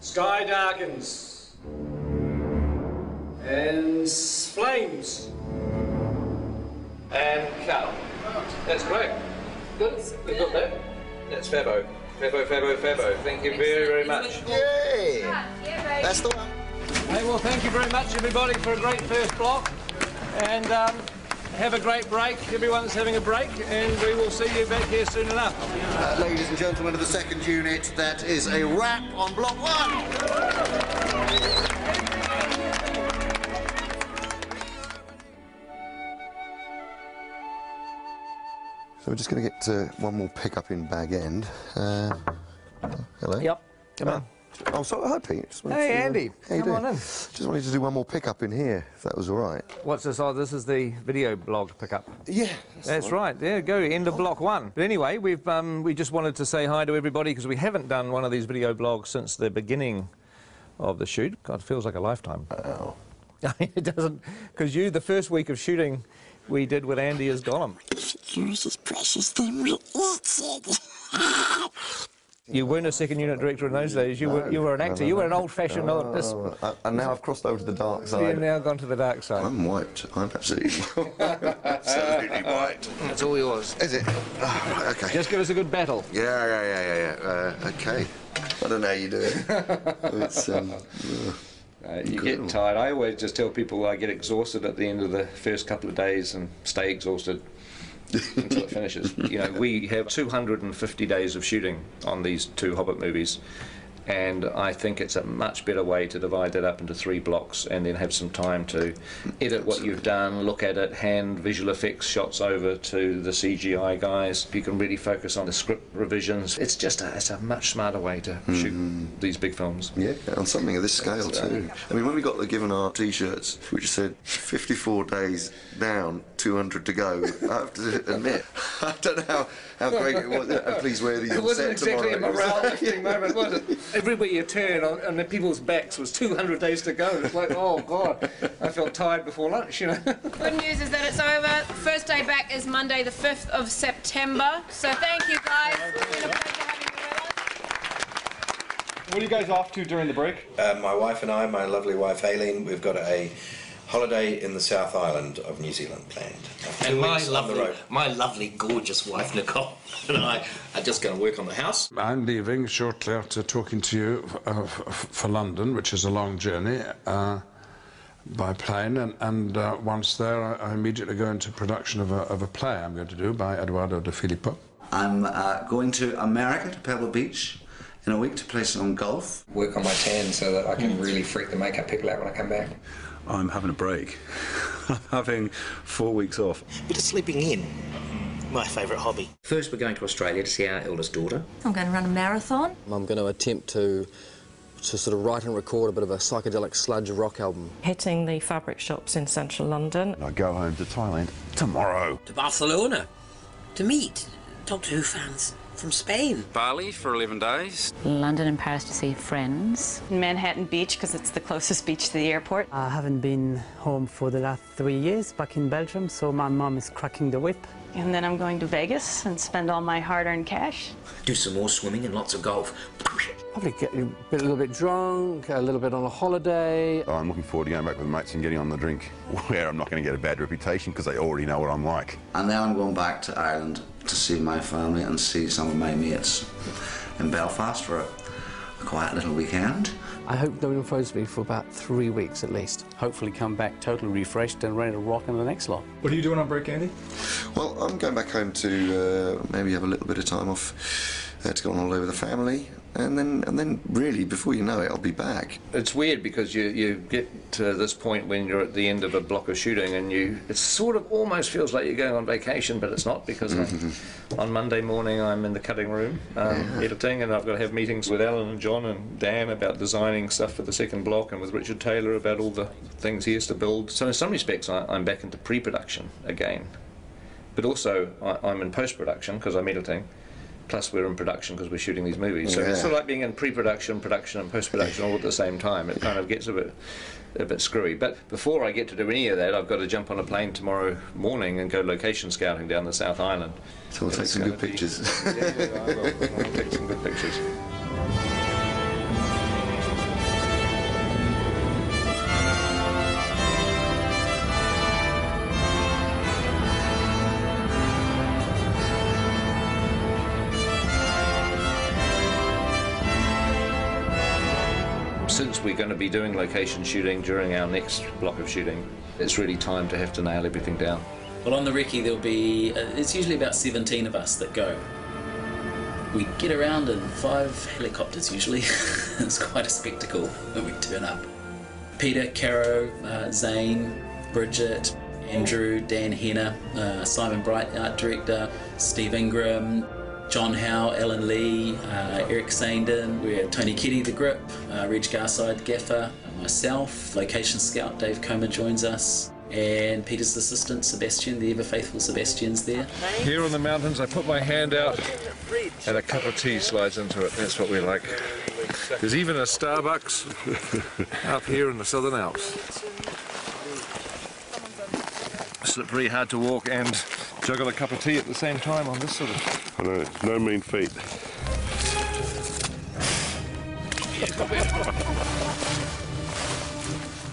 Sky darkens. And flames. And cut. That's great. Good. We've got that. That's Fabo. Fabo. Thank you very, very much. Yay! That's the one. Hey, well, thank you very much, everybody, for a great first block. And have a great break. Everyone's having a break, and we will see you back here soon enough. Ladies and gentlemen of the second unit, that is a wrap on block 1. So we're just going to get one more pick-up in Bag End. Hello? Yep, come on. Oh, sorry, hi, Pete. Hey, Andy, come on in. Just wanted to do one more pick-up in here, if that was all right. What's this? Oh, this is the video blog pickup. Yeah. That's right. There you go, end of block 1. But anyway, we just wanted to say hi to everybody because we haven't done one of these video blogs since the beginning of the shoot. God, it feels like a lifetime. Oh. It doesn't, because the first week of shooting, we did with Andy as Gollum. Yours is precious, then we eat it. You weren't a second unit director in those days. You were an actor. You were an old-fashioned. And now I've crossed over to the dark side. You've now gone to the dark side. I'm wiped. I'm absolutely wiped. That's all yours. Is it? Oh, right, okay. Just give us a good battle. Yeah. Okay. I don't know how you do it. It's you get tired. I always just tell people I get exhausted at the end of the first couple of days and stay exhausted until it finishes. You know, we have 250 days of shooting on these 2 Hobbit movies, and I think it's a much better way to divide that up into 3 blocks and then have some time to edit what you've done, look at it, hand visual effects shots over to the CGI guys. You can really focus on the script revisions. It's just it's a much smarter way to shoot these big films. Yeah, on something of this scale too. I mean, when we got given our T-shirts, which said 54 days down, 200 to go, I have to admit, I don't know how great it was. Please wear these. It wasn't exactly a morale lifting moment, was it? Everywhere you turn on the people's backs was 200 days to go. It's like, oh God, I felt tired before lunch, you know. Good news is that it's over. First day back is Monday the 5th of September. So thank you guys. It's been a pleasure having you with us. What are you guys off to during the break? My wife and I, my lovely wife Aileen, we've got a holiday in the South Island of New Zealand planned. And my lovely, gorgeous wife Nicole and I are just going to work on the house. I'm leaving shortly after talking to you for London, which is a long journey, by plane, and once there I immediately go into production of a play I'm going to do by Eduardo de Filippo. I'm going to America, to Pebble Beach, in a week to play some golf. Work on my tan so that I can really freak the makeup people out when I come back. I'm having a break. I'm having 4 weeks off. Bit of sleeping in. My favourite hobby. First, we're going to Australia to see our eldest daughter. I'm going to run a marathon. I'm going to attempt to sort of write and record a bit of a psychedelic sludge rock album. Hitting the fabric shops in central London. I go home to Thailand tomorrow. To Barcelona. To meet Doctor Who fans from Spain. Bali for 11 days. London and Paris to see friends. Manhattan Beach, because it's the closest beach to the airport. I haven't been home for the last 3 years, back in Belgium, so my mum is cracking the whip. And then I'm going to Vegas and spend all my hard-earned cash. Do some more swimming and lots of golf. Probably get a little bit drunk, a little bit on a holiday. Oh, I'm looking forward to going back with mates and getting on the drink, where I'm not going to get a bad reputation because they already know what I'm like. And now I'm going back to Ireland to see my family and see some of my mates in Belfast for a quiet little weekend. I hope no one phones me for about 3 weeks at least. Hopefully come back totally refreshed and ready to rock in the next lot. What are you doing on break, Andy? Well, I'm going back home to maybe have a little bit of time off to go on holiday with the family, and then really, before you know it, I'll be back. It's weird because you get to this point when you're at the end of a block of shooting and it sort of almost feels like you're going on vacation, but it's not, because on Monday morning I'm in the cutting room editing, and I've got to have meetings with Alan and John and Dan about designing stuff for the second block, and with Richard Taylor about all the things he has to build. So in some respects I'm back into pre-production again, but also I'm in post-production because I'm editing. Plus we're in production because we're shooting these movies. So it's sort of like being in pre-production, production and post-production all at the same time. It kind of gets a bit screwy. But before I get to do any of that, I've got to jump on a plane tomorrow morning and go location scouting down the South Island. So we'll take some good pictures. Yeah, I will. I'll take some good pictures. we're going to be doing location shooting during our next block of shooting, it's really time to have to nail everything down. Well, on the recce there'll be, it's usually about 17 of us that go. We get around in 5 helicopters usually. It's quite a spectacle when we turn up. Peter, Caro, Zane, Bridget, Andrew, Dan Henner, Simon Bright, art director, Steve Ingram, John Howe, Alan Lee, Eric Sandin, we're Tony Keddy, the grip, Reg Garside, gaffer, myself, location scout Dave Comme joins us, and Peter's assistant Sebastian, the ever faithful Sebastian's there. Here on the mountains I put my hand out and a cup of tea slides into it. That's what we like. There's even a Starbucks up here in the Southern Alps. Slippery, hard to walk and juggle a cup of tea at the same time on this sort of... I know, it's no mean feat.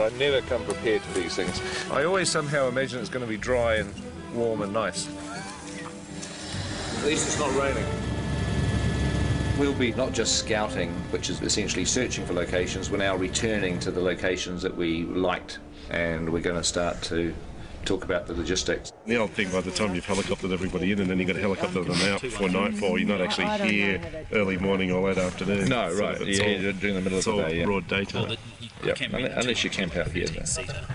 I never come prepared to these things. I always somehow imagine it's going to be dry and warm and nice. At least it's not raining. We'll be not just scouting, which is essentially searching for locations, we're now returning to the locations that we liked, and we're going to start to talk about the logistics. The old thing, by the time you've helicoptered everybody in and then you've got to helicopter them out before nightfall, you're not actually here early morning or late afternoon. No, right, It's yeah, during the middle of the day. It's all broad daytime. Yep. Unless you camp out here.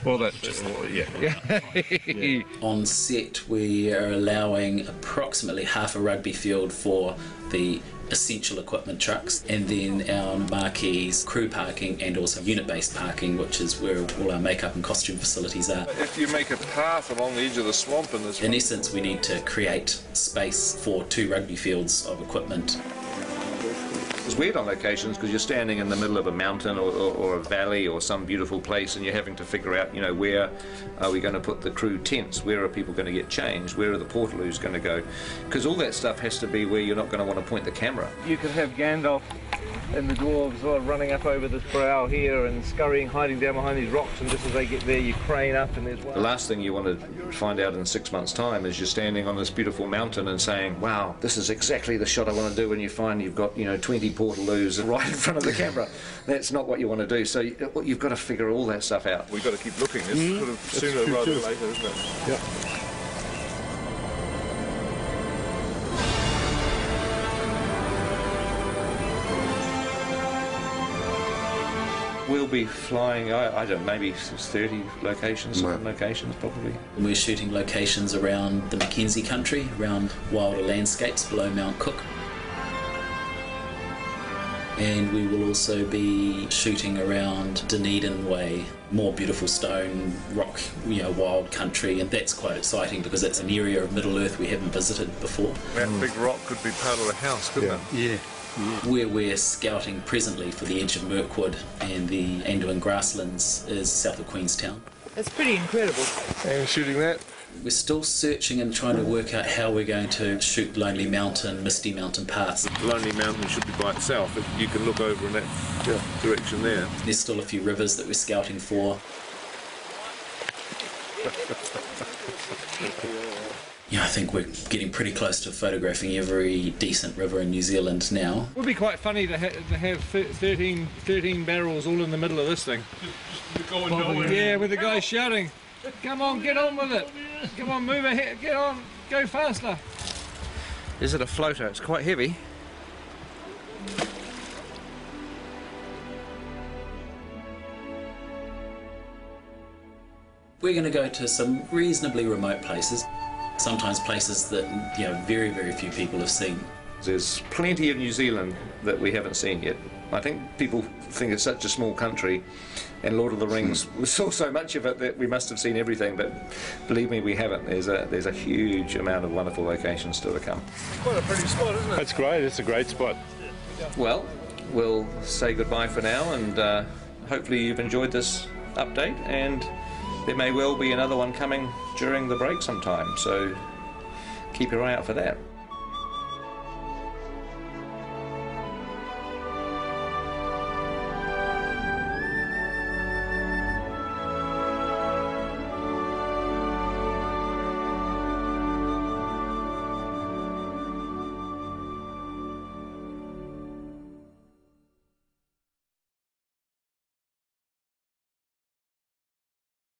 Well, that just, yeah. On set, we are allowing approximately half a rugby field for the essential equipment trucks, and then our marquees, crew parking, and also unit-based parking, which is where all our makeup and costume facilities are. If you make a path along the edge of the swamp in this... In essence, we need to create space for 2 rugby fields of equipment. It's weird on locations because you're standing in the middle of a mountain or a valley or some beautiful place, and you're having to figure out, you know, where are we going to put the crew tents, where are people going to get changed, where are the portaloos going to go, because all that stuff has to be where you're not going to want to point the camera. You could have Gandalf and the dwarves sort of running up over this brow here and scurrying, hiding down behind these rocks, and just as they get there you crane up and there's one. The last thing you want to find out in 6 months' time is you're standing on this beautiful mountain and saying, wow, this is exactly the shot I want to do, and you find you've got, you know, 20 portaloos right in front of the camera. That's not what you want to do, so you've got to figure all that stuff out. We've got to keep looking. It's sort of sooner rather than later, isn't it? Yep. We'll be flying, I don't know, maybe 30 locations, some locations probably. We're shooting locations around the Mackenzie country, around wilder landscapes below Mount Cook. And we will also be shooting around Dunedin Way, more beautiful stone, rock, you know, wild country, and that's quite exciting because it's an area of Middle Earth we haven't visited before. That big rock could be part of a house, couldn't it? Yeah. Where we're scouting presently for the edge of Mirkwood and the Anduin grasslands is south of Queenstown. It's pretty incredible. And shooting that? We're still searching and trying to work out how we're going to shoot Lonely Mountain, Misty Mountain parts. Lonely Mountain should be by itself, but you can look over in that direction there. There's still a few rivers that we're scouting for. Yeah, I think we're getting pretty close to photographing every decent river in New Zealand now. It would be quite funny to have 13 barrels all in the middle of this thing. Yeah, with the guy shouting, come on, get on with it. Come on, move ahead, get on, go faster. Is it a floater? It's quite heavy. We're going to go to some reasonably remote places. Sometimes places that, you know, very, very few people have seen. There's plenty of New Zealand that we haven't seen yet. I think people think it's such a small country, and Lord of the Rings, we saw so much of it that we must have seen everything, but believe me, we haven't. There's a huge amount of wonderful locations still to come. Quite a pretty spot, isn't it? That's great, it's a great spot. Well, we'll say goodbye for now, and hopefully you've enjoyed this update, and there may well be another one coming during the break sometime, so keep your eye out for that.